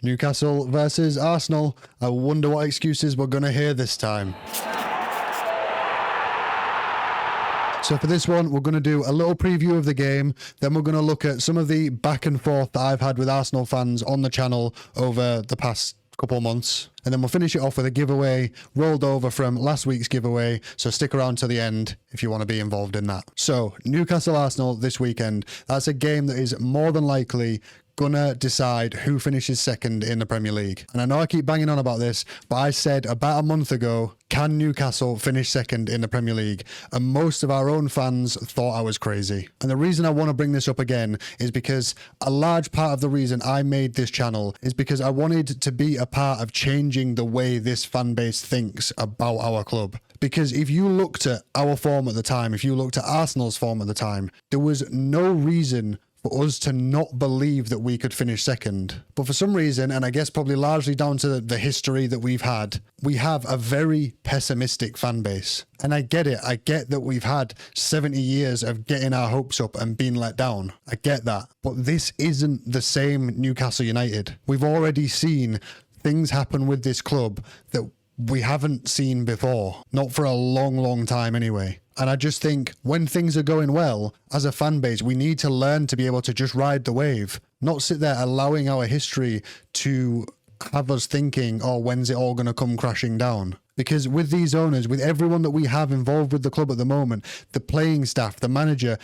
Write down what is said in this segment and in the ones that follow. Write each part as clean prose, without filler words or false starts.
Newcastle versus Arsenal. I wonder what excuses we're going to hear this time. So for this one, we're going to do a little preview of the game. Then we're going to look at some of the back and forth that I've had with Arsenal fans on the channel over the past couple of months. And then we'll finish it off with a giveaway rolled over from last week's giveaway. So stick around to the end if you want to be involved in that. So Newcastle Arsenal this weekend. That's a game that is more than likely gonna decide who finishes second in the Premier League. And I know I keep banging on about this, but I said about a month ago, can Newcastle finish second in the Premier League? And most of our own fans thought I was crazy. And the reason I want to bring this up again is because a large part of the reason I made this channel is because I wanted to be a part of changing the way this fan base thinks about our club. Because if you looked at our form at the time, if you looked at Arsenal's form at the time, there was no reason for us to not believe that we could finish second. But for some reason, and I guess probably largely down to the history that we've had, we have a very pessimistic fan base. And I get it. I get that we've had 70 years of getting our hopes up and being let down. I get that. But this isn't the same Newcastle United. We've already seen things happen with this club that we haven't seen before. Not for a long, long time anyway. And I just think when things are going well, as a fan base, we need to learn to be able to just ride the wave, not sit there allowing our history to have us thinking, oh, when's it all going to come crashing down? Because with these owners, with everyone that we have involved with the club at the moment, the playing staff, the manager,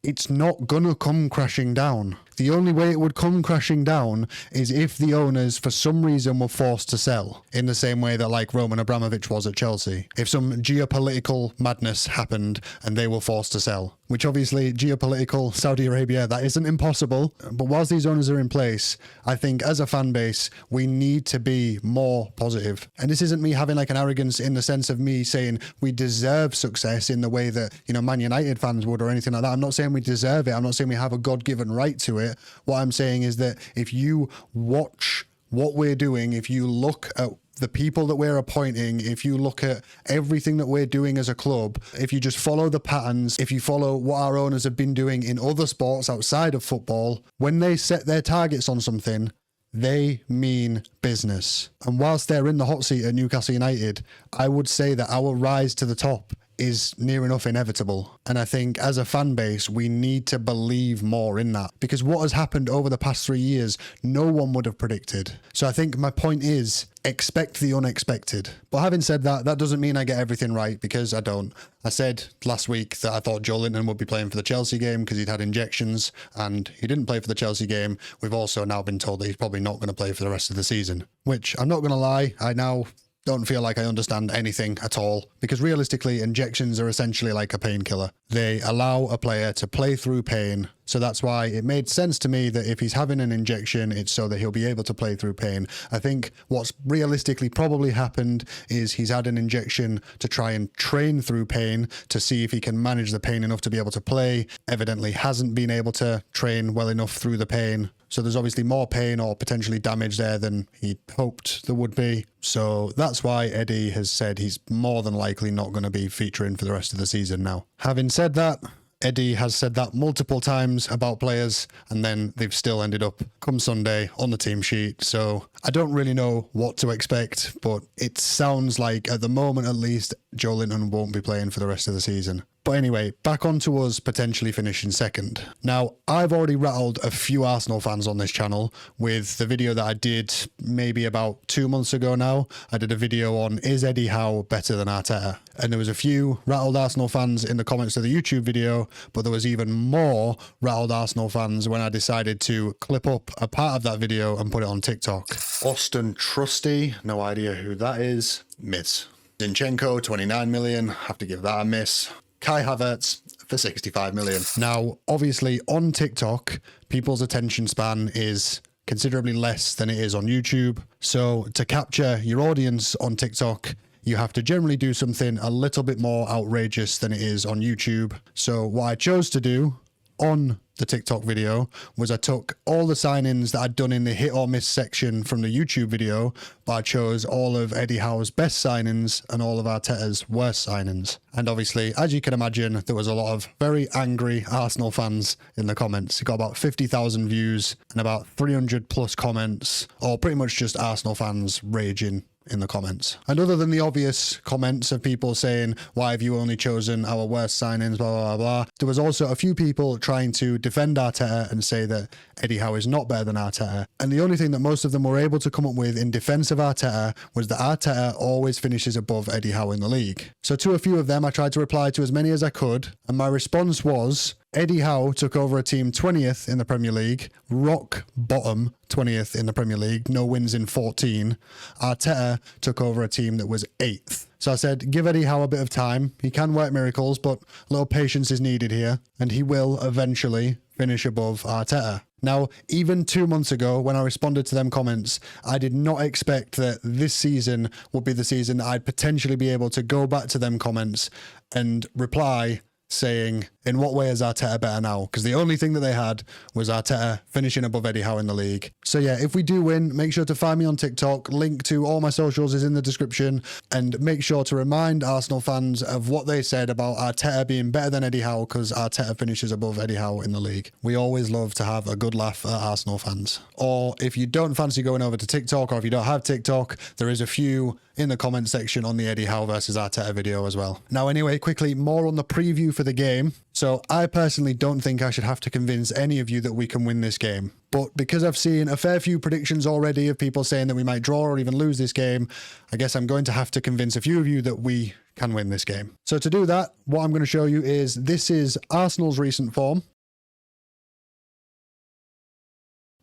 it's not going to come crashing down. The only way it would come crashing down is if the owners, for some reason, were forced to sell, in the same way that like Roman Abramovich was at Chelsea. If some geopolitical madness happened and they were forced to sell, which obviously geopolitical Saudi Arabia, that isn't impossible. But whilst these owners are in place, I think as a fan base, we need to be more positive. And this isn't me having like an arrogance in the sense of me saying we deserve success in the way that, you know, Man United fans would or anything like that. I'm not saying we deserve it. I'm not saying we have a God-given right to it. What I'm saying is that if you watch what we're doing, if you look at the people that we're appointing, if you look at everything that we're doing as a club, if you just follow the patterns, if you follow what our owners have been doing in other sports outside of football, when they set their targets on something, they mean business. And whilst they're in the hot seat at Newcastle United, I would say that our rise to the top is near enough inevitable. And I think as a fan base, we need to believe more in that, because what has happened over the past 3 years, no one would have predicted. So I think my point is, expect the unexpected. But having said that, that doesn't mean I get everything right, because I don't. I said last week that I thought Joe Linton would be playing for the Chelsea game because he'd had injections, and he didn't play for the Chelsea game. We've also now been told that he's probably not going to play for the rest of the season, which I'm not going to lie, I now don't feel like I understand anything at all, because realistically, injections are essentially like a painkiller. They allow a player to play through pain. So that's why it made sense to me that if he's having an injection, it's so that he'll be able to play through pain. I think what's realistically probably happened is he's had an injection to try and train through pain to see if he can manage the pain enough to be able to play. Evidently hasn't been able to train well enough through the pain. So there's obviously more pain or potentially damage there than he hoped there would be. So that's why Eddie has said he's more than likely not going to be featuring for the rest of the season now. Having said that, Eddie has said that multiple times about players, and then they've still ended up come Sunday on the team sheet. So I don't really know what to expect, but it sounds like at the moment at least, Joe Linton won't be playing for the rest of the season. But anyway, back on to us potentially finishing second. Now, I've already rattled a few Arsenal fans on this channel with the video that I did maybe about 2 months ago now. I did a video on, is Eddie Howe better than Arteta? And there was a few rattled Arsenal fans in the comments of the YouTube video, but there was even more rattled Arsenal fans when I decided to clip up a part of that video and put it on TikTok. Austin Trusty, no idea who that is, miss. Zinchenko, 29 million, have to give that a miss. Kai Havertz for 65 million. Now, obviously on TikTok, people's attention span is considerably less than it is on YouTube. So to capture your audience on TikTok, you have to generally do something a little bit more outrageous than it is on YouTube. So what I chose to do on the TikTok video was I took all the sign-ins that I'd done in the hit or miss section from the YouTube video, but I chose all of Eddie Howe's best sign-ins and all of Arteta's worst sign-ins. And obviously, as you can imagine, there was a lot of very angry Arsenal fans in the comments. It got about 50,000 views and about 300 plus comments, all pretty much just Arsenal fans raging in the comments. And other than the obvious comments of people saying, why have you only chosen our worst signings, blah, blah, blah, blah, there was also a few people trying to defend Arteta and say that Eddie Howe is not better than Arteta. And the only thing that most of them were able to come up with in defense of Arteta was that Arteta always finishes above Eddie Howe in the league. So to a few of them, I tried to reply to as many as I could, and my response was, Eddie Howe took over a team 20th in the Premier League, rock bottom 20th in the Premier League, no wins in 14. Arteta took over a team that was 8th. So I said, give Eddie Howe a bit of time. He can work miracles, but a little patience is needed here, and he will eventually finish above Arteta. Now, even 2 months ago, when I responded to them comments, I did not expect that this season would be the season that I'd potentially be able to go back to them comments and reply saying, in what way is Arteta better now? Because the only thing that they had was Arteta finishing above Eddie Howe in the league. So yeah, if we do win, make sure to find me on TikTok. Link to all my socials is in the description. And make sure to remind Arsenal fans of what they said about Arteta being better than Eddie Howe, because Arteta finishes above Eddie Howe in the league. We always love to have a good laugh at Arsenal fans. Or if you don't fancy going over to TikTok, or if you don't have TikTok, there is a few in the comment section on the Eddie Howe versus Arteta video as well. Now anyway, quickly, more on the preview for the game. So I personally don't think I should have to convince any of you that we can win this game. But because I've seen a fair few predictions already of people saying that we might draw or even lose this game, I guess I'm going to have to convince a few of you that we can win this game. So to do that, what I'm going to show you is this is Arsenal's recent form.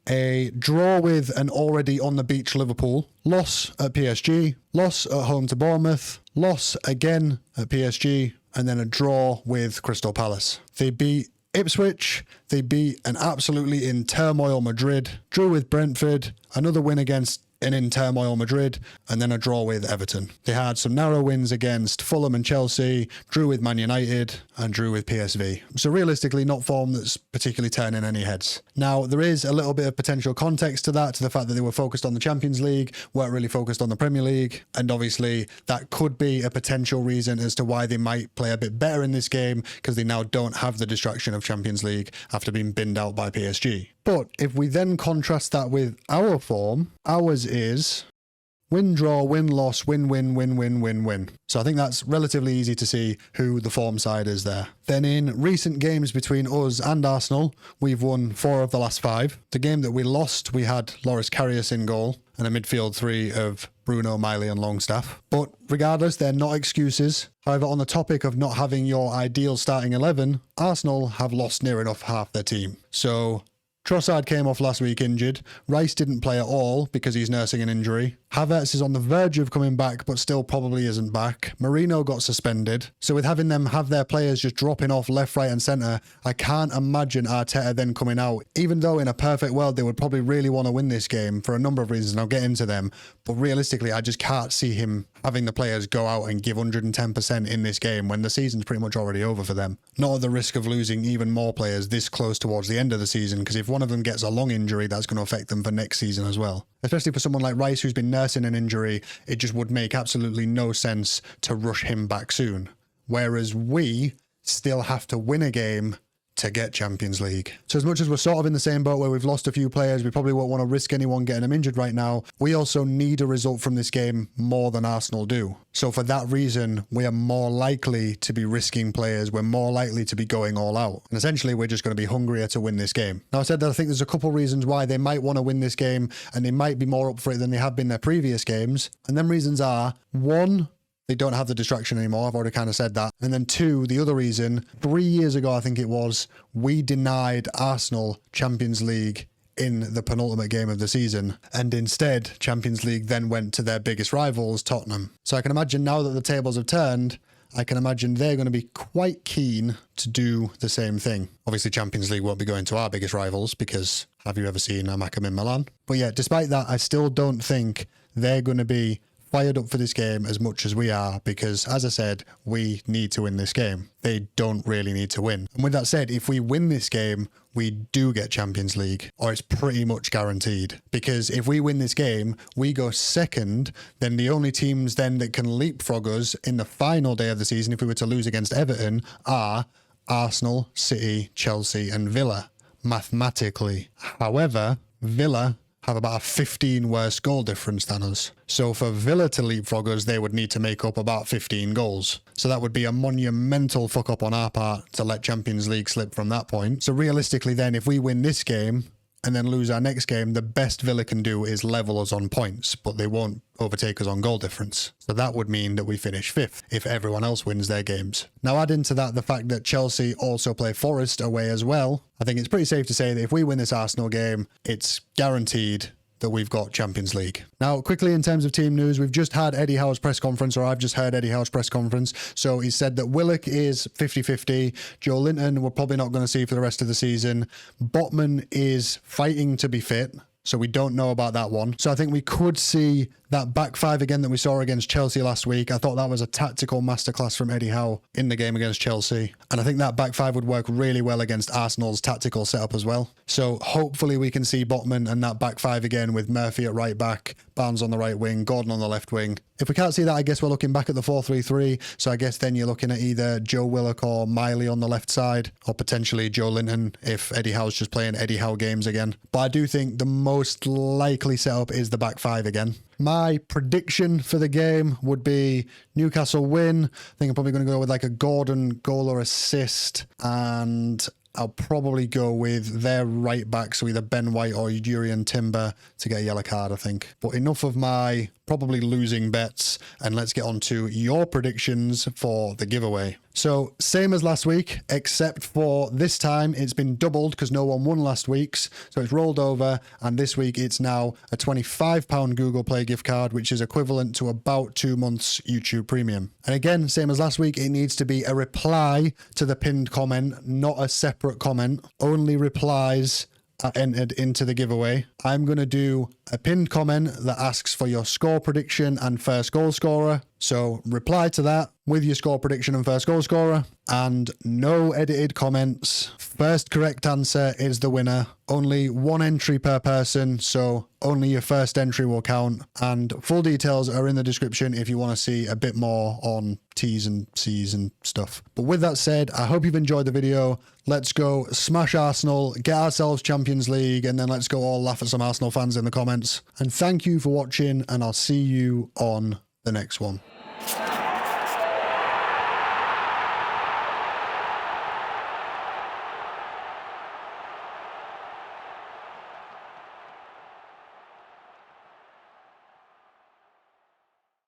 A draw with an already on the beach Liverpool, loss at PSG, loss at home to Bournemouth, loss again at PSG, and then a draw with Crystal Palace. They beat Ipswich, they beat an absolutely in turmoil Madrid, drew with Brentford, another win against an in turmoil Madrid, and then a draw with Everton. They had some narrow wins against Fulham and Chelsea, drew with Man United, and drew with PSV. So realistically, not form that's particularly turning any heads. Now, there is a little bit of potential context to that, to the fact that they were focused on the Champions League, weren't really focused on the Premier League, and obviously that could be a potential reason as to why they might play a bit better in this game, because they now don't have the distraction of Champions League after being binned out by PSG. But if we then contrast that with our form, ours is win, draw, win, loss, win, win, win, win, win, win. So I think that's relatively easy to see who the form side is there. Then in recent games between us and Arsenal, we've won 4 of the last 5. The game that we lost, we had Loris Karius in goal and a midfield 3 of Bruno, Miley and Longstaff. But regardless, they're not excuses. However, on the topic of not having your ideal starting 11, Arsenal have lost near enough half their team. So Trossard came off last week injured. Rice didn't play at all because he's nursing an injury. Havertz is on the verge of coming back, but still probably isn't back. Marino got suspended. So with having them have their players just dropping off left, right and centre, I can't imagine Arteta then coming out, even though in a perfect world they would probably really want to win this game for a number of reasons, and I'll get into them. But realistically, I just can't see him having the players go out and give 110% in this game when the season's pretty much already over for them. Not at the risk of losing even more players this close towards the end of the season, because if one of them gets a long injury, that's going to affect them for next season as well. Especially for someone like Rice, who's been nursing an injury, it just would make absolutely no sense to rush him back soon. Whereas we still have to win a game to get Champions League. So as much as we're sort of in the same boat where we've lost a few players, we probably won't want to risk anyone getting them injured right now, we also need a result from this game more than Arsenal do. So for that reason, we are more likely to be risking players, we're more likely to be going all out. And essentially, we're just going to be hungrier to win this game. Now, I said that I think there's a couple reasons why they might want to win this game, and they might be more up for it than they have been their previous games. And them reasons are, 1, they don't have the distraction anymore. I've already kind of said that. And then 2, the other reason, 3 years ago, I think it was, we denied Arsenal Champions League in the penultimate game of the season. And instead, Champions League then went to their biggest rivals, Tottenham. So I can imagine now that the tables have turned, I can imagine they're going to be quite keen to do the same thing. Obviously, Champions League won't be going to our biggest rivals because have you ever seen Amacam in Milan? But yeah, despite that, I still don't think they're going to be fired up for this game as much as we are because, as I said, we need to win this game. They don't really need to win. And with that said, if we win this game, we do get Champions League, or it's pretty much guaranteed. Because if we win this game, we go second, then the only teams then that can leapfrog us in the final day of the season, if we were to lose against Everton, are Arsenal, City, Chelsea and Villa, mathematically. However, Villa have about a 15 worse goal difference than us. So for Villa to leapfrog us, they would need to make up about 15 goals. So that would be a monumental fuck up on our part to let Champions League slip from that point. So realistically then, if we win this game and then lose our next game, the best Villa can do is level us on points, but they won't overtake us on goal difference. So that would mean that we finish 5th if everyone else wins their games. Now add into that the fact that Chelsea also play Forest away as well. I think it's pretty safe to say that if we win this Arsenal game, it's guaranteed that we've got Champions League. Now, quickly in terms of team news, we've just had Eddie Howe's press conference, or I've just heard Eddie Howe's press conference. So he said that Willock is 50-50. Joe Linton we're probably not going to see for the rest of the season. Botman is fighting to be fit, so we don't know about that one. So I think we could see that back five again that we saw against Chelsea last week. I thought that was a tactical masterclass from Eddie Howe in the game against Chelsea. And I think that back five would work really well against Arsenal's tactical setup as well. So hopefully we can see Botman and that back five again with Murphy at right back, Barnes on the right wing, Gordon on the left wing. If we can't see that, I guess we're looking back at the 4-3-3. So I guess then you're looking at either Joe Willock or Miley on the left side, or potentially Joe Linton if Eddie Howe's just playing Eddie Howe games again. But I do think the most likely setup is the back five again. My prediction for the game would be Newcastle win. I think I'm probably going to go with like a Gordon goal or assist, and I'll probably go with their right back, so either Ben White or Jurriën Timber to get a yellow card, I think. But enough of my probably losing bets, and let's get on to your predictions for the giveaway. So same as last week, except for this time it's been doubled because no one won last week's, so it's rolled over, and this week it's now a £25 Google Play gift card, which is equivalent to about 2 months YouTube Premium. And again, same as last week, it needs to be a reply to the pinned comment, not a separate comment. Only replies are entered into the giveaway. I'm going to do a pinned comment that asks for your score prediction and first goal scorer. So reply to that with your score prediction and first goal scorer, and no edited comments. First correct answer is the winner. Only one entry per person, so only your first entry will count. And full details are in the description if you want to see a bit more on T's and C's and stuff. But with that said, I hope you've enjoyed the video. Let's go smash Arsenal, get ourselves Champions League, and then let's go all laugh at some Arsenal fans in the comments. And thank you for watching, and I'll see you on the next one.